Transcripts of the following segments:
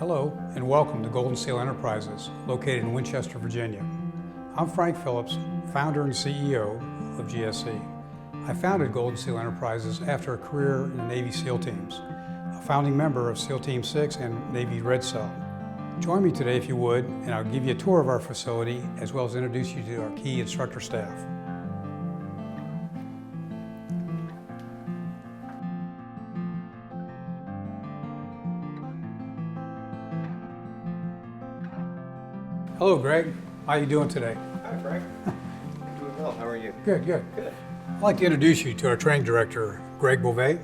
Hello and welcome to Golden Seal Enterprises, located in Winchester, Virginia. I'm Frank Phillips, founder and CEO of GSE. I founded Golden Seal Enterprises after a career in the Navy SEAL teams, a founding member of SEAL Team 6 and Navy Red Cell. Join me today if you would, and I'll give you a tour of our facility as well as introduce you to our key instructor staff. Hello, Greg. How are you doing today? Hi, Frank. Doing well. How are you? Good, good. Good. I'd like to introduce you to our training director, Greg BEAUVAIS.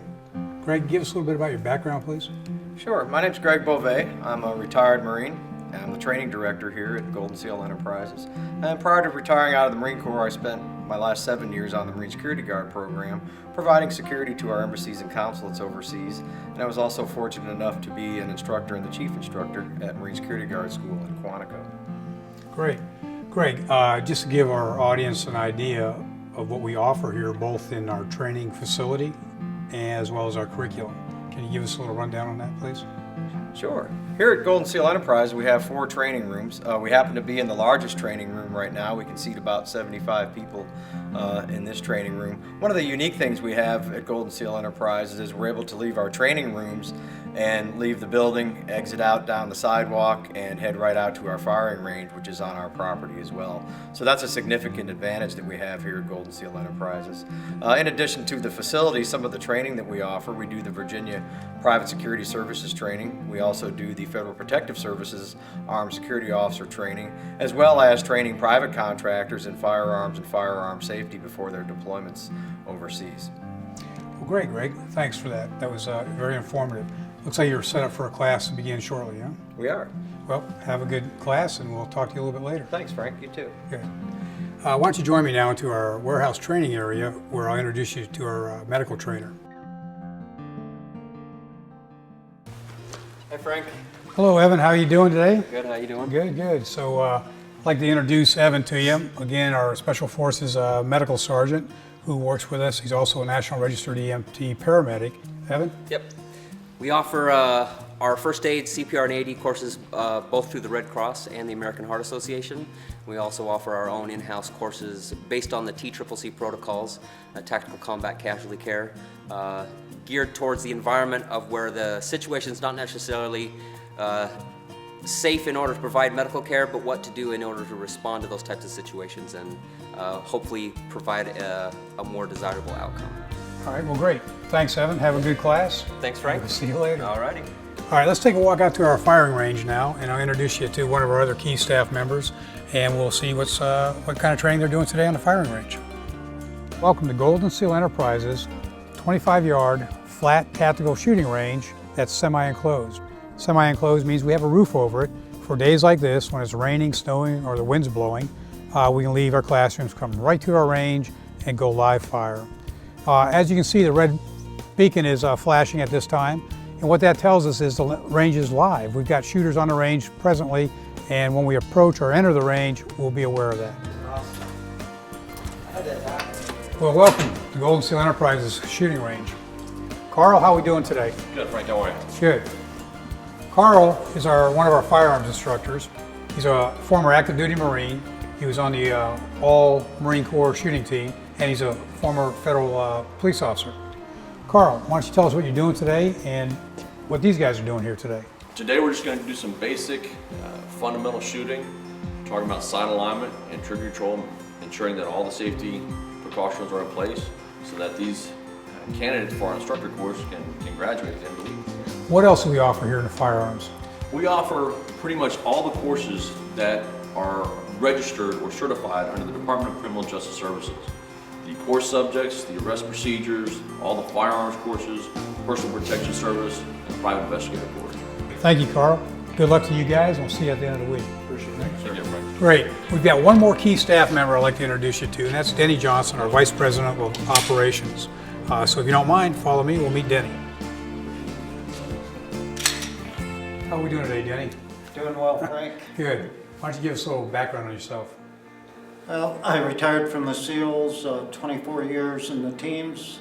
Greg, give us a little bit about your background, please. Sure. My name's Greg BEAUVAIS. I'm a retired Marine. I'm the training director here at Golden Seal Enterprises. And prior to retiring out of the Marine Corps, I spent my last 7 years on the Marine Security Guard program, providing security to our embassies and consulates overseas. And I was also fortunate enough to be an instructor and the chief instructor at Marine Security Guard School in Quantico. Great. Greg, just to give our audience an idea of what we offer here, both in our training facility as well as our curriculum. Can you give us a little rundown on that, please? Sure. Here at Golden Seal Enterprise, we have 4 training rooms. We happen to be in the largest training room right now. We can seat about 75 people in this training room. One of the unique things we have at Golden Seal Enterprises is we're able to leave our training rooms and leave the building, exit out down the sidewalk, and head right out to our firing range, which is on our property as well. So that's a significant advantage that we have here at Golden Seal Enterprises. In addition to the facility, some of the training that we offer, we do the Virginia Private Security Services training. We also do the Federal Protective Services Armed Security Officer training, as well as training private contractors in firearms and firearm safety before their deployments overseas. Well, great, Greg. Thanks for that. That was very informative. Looks like you're set up for a class to begin shortly, huh? We are. Well, have a good class, and we'll talk to you a little bit later. Thanks, Frank. You too. Good. Why don't you join me now into our warehouse training area, where I'll introduce you to our medical trainer. Hey, Frank. Hello, Evan. How are you doing today? Good. How you doing? Good, good. So I'd like to introduce Evan to you. Again, our Special Forces medical sergeant who works with us. He's also a National Registered EMT paramedic. Evan? Yep. We offer our first aid, CPR, and AD courses both through the Red Cross and the American Heart Association. We also offer our own in-house courses based on the TCCC protocols, tactical combat casualty care, geared towards the environment of where the situation is not necessarily safe in order to provide medical care, but what to do in order to respond to those types of situations and hopefully provide a more desirable outcome. All right, well, great. Thanks, Evan. Have a good class. Thanks, Frank. We'll see you later. All righty. All right, let's take a walk out to our firing range now, and I'll introduce you to one of our other key staff members, and we'll see what kind of training they're doing today on the firing range. Welcome to Golden Seal Enterprises 25-yard flat tactical shooting range that's semi-enclosed. Semi-enclosed means we have a roof over it. For days like this, when it's raining, snowing, or the wind's blowing, we can leave our classrooms, come right to our range, and go live fire. As you can see, the red beacon is flashing at this time, and what that tells us is the range is live. We've got shooters on the range presently, and when we approach or enter the range, we'll be aware of that. Well, welcome to Golden Seal Enterprises shooting range. Carl, how are we doing today? Good, Frank. How are you? Good. Carl is one of our firearms instructors. He's a former active duty Marine. He was on the all Marine Corps shooting team, and he's a former federal police officer. Carl, why don't you tell us what you're doing today and what these guys are doing here today? Today we're just going to do some basic fundamental shooting, talking about sight alignment and trigger control, ensuring that all the safety precautions are in place so that these candidates for our instructor course can graduate at the end of the week. What else do we offer here in the firearms? We offer pretty much all the courses that are registered or certified under the Department of Criminal Justice Services. The course subjects, the arrest procedures, all the firearms courses, personal protection service, and private investigator course. Thank you, Carl. Good luck to you guys. We'll see you at the end of the week. Appreciate it. Thank you, Frank. Great. We've got one more key staff member I'd like to introduce you to, and that's Denny Johnson, our Vice President of Operations. So if you don't mind, follow me. We'll meet Denny. How are we doing today, Denny? Doing well, Frank. Good. Why don't you give us a little background on yourself? Well, I retired from the SEALs, 24 years in the teams.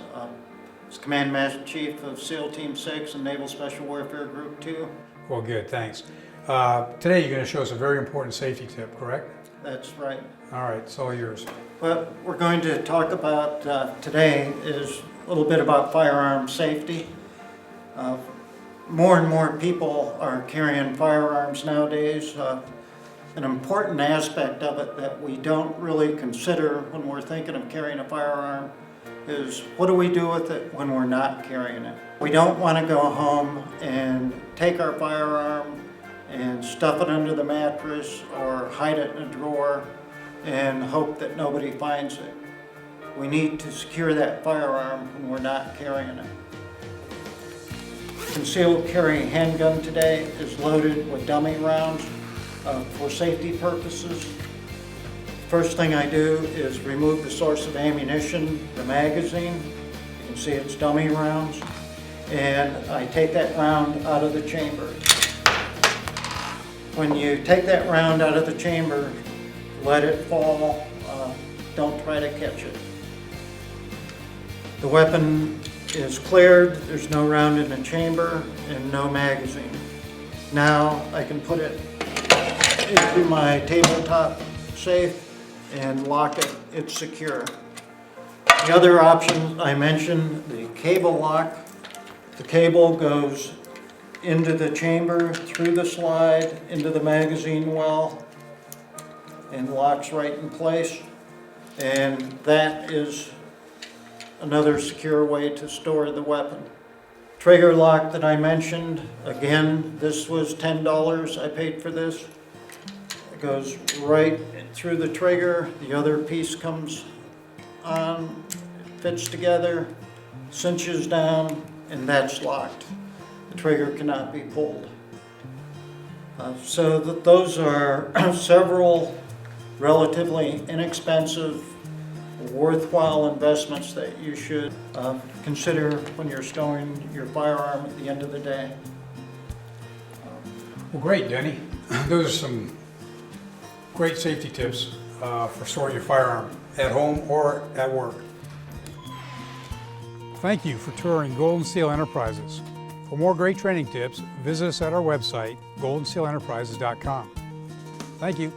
Was Command Master Chief of SEAL Team 6 and Naval Special Warfare Group 2. Well, good, thanks. Today you're going to show us a very important safety tip, correct? That's right. All right, it's all yours. What we're going to talk about today is a little bit about firearm safety. More and more people are carrying firearms nowadays. An important aspect of it that we don't really consider when we're thinking of carrying a firearm is what do we do with it when we're not carrying it? We don't want to go home and take our firearm and stuff it under the mattress or hide it in a drawer and hope that nobody finds it. We need to secure that firearm when we're not carrying it. Concealed carry handgun today is loaded with dummy rounds for safety purposes. First thing I do is remove the source of ammunition, the magazine. You can see it's dummy rounds. And I take that round out of the chamber. When you take that round out of the chamber, let it fall. Don't try to catch it. The weapon is cleared. There's no round in the chamber and no magazine. Now I can put it into my tabletop safe and lock it. It's secure. The other option I mentioned, the cable lock. The cable goes into the chamber, through the slide, into the magazine well, and locks right in place. And that is another secure way to store the weapon. Trigger lock that I mentioned, again, this was $10 I paid for this. It goes right through the trigger, the other piece comes on, it fits together, cinches down, and that's locked. The trigger cannot be pulled. So those are several relatively inexpensive, worthwhile investments that you should consider when you're storing your firearm at the end of the day. Well, great, Denny. Those are some great safety tips for storing your firearm at home or at work. Thank you for touring Golden Seal Enterprises. For more great training tips, visit us at our website, goldensealenterprises.com. Thank you.